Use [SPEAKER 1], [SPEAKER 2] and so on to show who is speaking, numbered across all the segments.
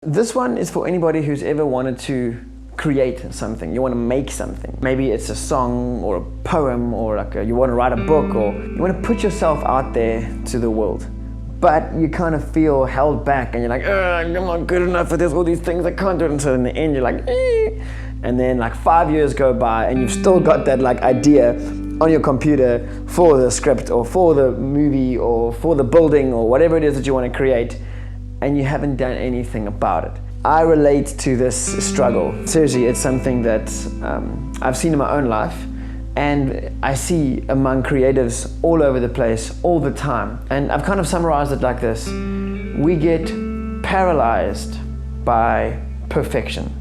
[SPEAKER 1] This one is for anybody who's ever wanted to create something. You want to make something. Maybe it's a song or a poem, or you want to write a book, or you want to put yourself out there to the world. But you kind of feel held back and you're like, I'm not good enough for this, all these things, I can't do it. And so in the end you're like, eh. And then 5 years go by and you've still got that idea on your computer for the script or for the movie or for the building or whatever it is that you want to create, and you haven't done anything about it. I relate to this struggle. Seriously, it's something that I've seen in my own life, and I see among creatives all over the place, all the time. And I've kind of summarized it like this. We get paralyzed by perfection.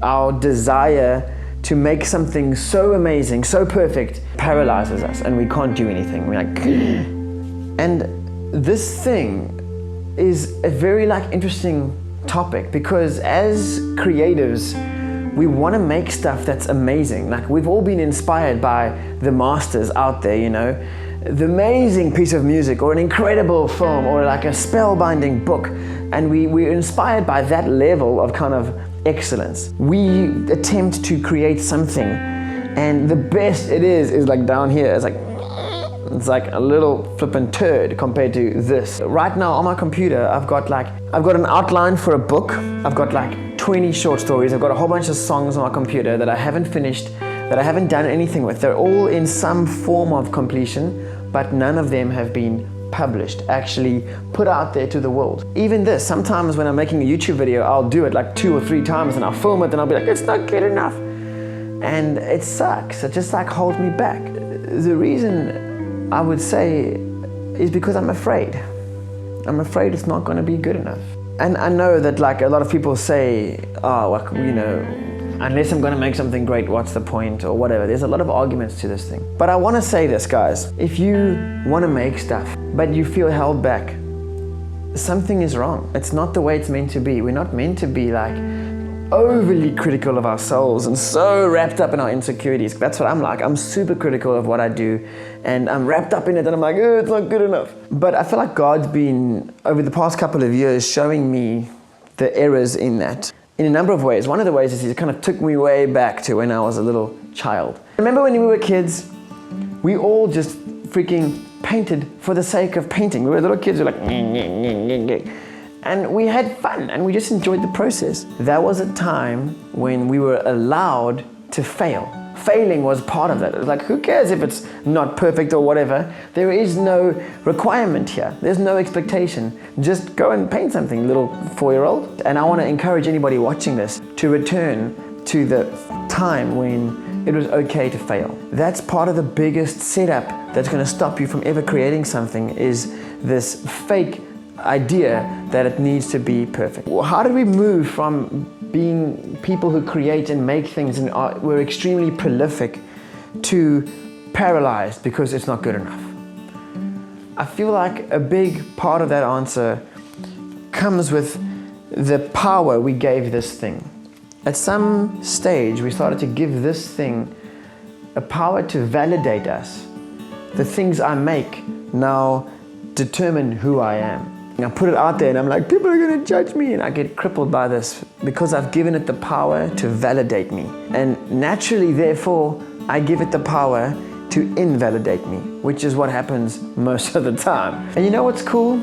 [SPEAKER 1] Our desire to make something so amazing, so perfect, paralyzes us, and we can't do anything. We're like, and this thing is a very interesting topic, because as creatives, we want to make stuff that's amazing. We've all been inspired by the masters out there, the amazing piece of music or an incredible film or a spellbinding book, and we're inspired by that level of kind of excellence. We attempt to create something, and the best it is down here. It's like a little flippin' turd compared to this. Right now on my computer, I've got an outline for a book. I've got 20 short stories. I've got a whole bunch of songs on my computer that I haven't finished, that I haven't done anything with. They're all in some form of completion, but none of them have been published, actually put out there to the world. Even this, sometimes when I'm making a YouTube video, I'll do it 2 or 3 times and I'll film it and I'll be it's not good enough. And it sucks. It just holds me back. The reason I would say is because I'm afraid. I'm afraid it's not going to be good enough. And I know that a lot of people say, unless I'm going to make something great, what's the point, or whatever. There's a lot of arguments to this thing. But I want to say this, guys. If you want to make stuff, but you feel held back, something is wrong. It's not the way it's meant to be. We're not meant to be overly critical of ourselves and so wrapped up in our insecurities. That's what I'm like. I'm super critical of what I do, and I'm wrapped up in it, and I'm it's not good enough. But I feel like God's been, over the past couple of years, showing me the errors in that in a number of ways. One of the ways is He kind of took me way back to when I was a little child. Remember when we were kids, we all just freaking painted for the sake of painting. We were little kids, we were and we had fun, and we just enjoyed the process. That was a time when we were allowed to fail. Failing was part of that. It was who cares if it's not perfect or whatever? There is no requirement here. There's no expectation. Just go and paint something, little 4-year-old. And I want to encourage anybody watching this to return to the time when it was okay to fail. That's part of the biggest setup that's going to stop you from ever creating something, is this fake idea that it needs to be perfect. Well, how do we move from being people who create and make things and we're extremely prolific to paralyzed because it's not good enough? I feel like a big part of that answer comes with the power we gave this thing. At some stage, we started to give this thing a power to validate us. The things I make now determine who I am. I put it out there and I'm people are going to judge me, and I get crippled by this because I've given it the power to validate me. And naturally, therefore, I give it the power to invalidate me, which is what happens most of the time. And you know what's cool?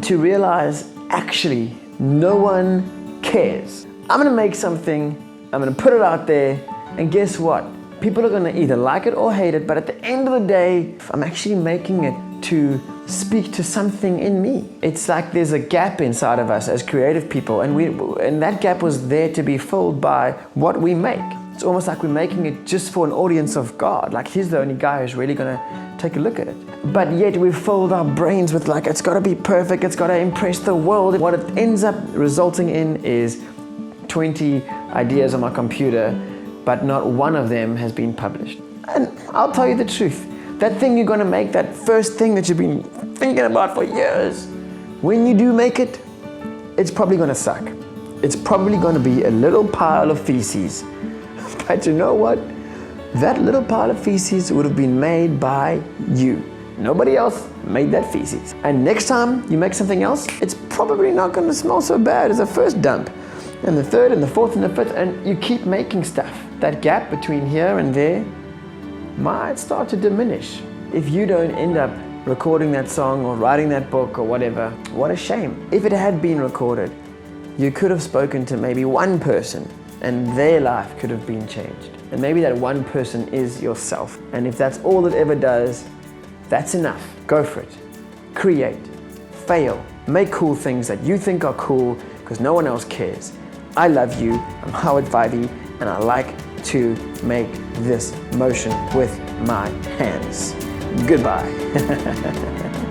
[SPEAKER 1] To realize, actually, no one cares. I'm going to make something, I'm going to put it out there, and guess what? People are going to either like it or hate it, but at the end of the day, I'm actually making it to speak to something in me. It's there's a gap inside of us as creative people, and that gap was there to be filled by what we make. It's almost like we're making it just for an audience of God. He's the only guy who's really going to take a look at it. But yet we've filled our brains with it's got to be perfect, it's got to impress the world. What it ends up resulting in is 20 ideas on my computer, but not one of them has been published. And I'll tell you the truth. That thing you're going to make, that first thing that you've been thinking about for years, when you do make it, it's probably going to suck. It's probably going to be a little pile of feces. But you know what? That little pile of feces would have been made by you. Nobody else made that feces. And next time you make something else, it's probably not going to smell so bad as the first dump. And the third and the fourth and the fifth, and you keep making stuff. That gap between here and there might start to diminish. If you don't end up recording that song or writing that book or whatever, what a shame. If it had been recorded, you could have spoken to maybe one person and their life could have been changed. And maybe that one person is yourself. And if that's all it ever does, that's enough. Go for it. Create. Fail. Make cool things that you think are cool because no one else cares. I love you. I'm Fyvie, and I like to make this motion with my hands. Goodbye.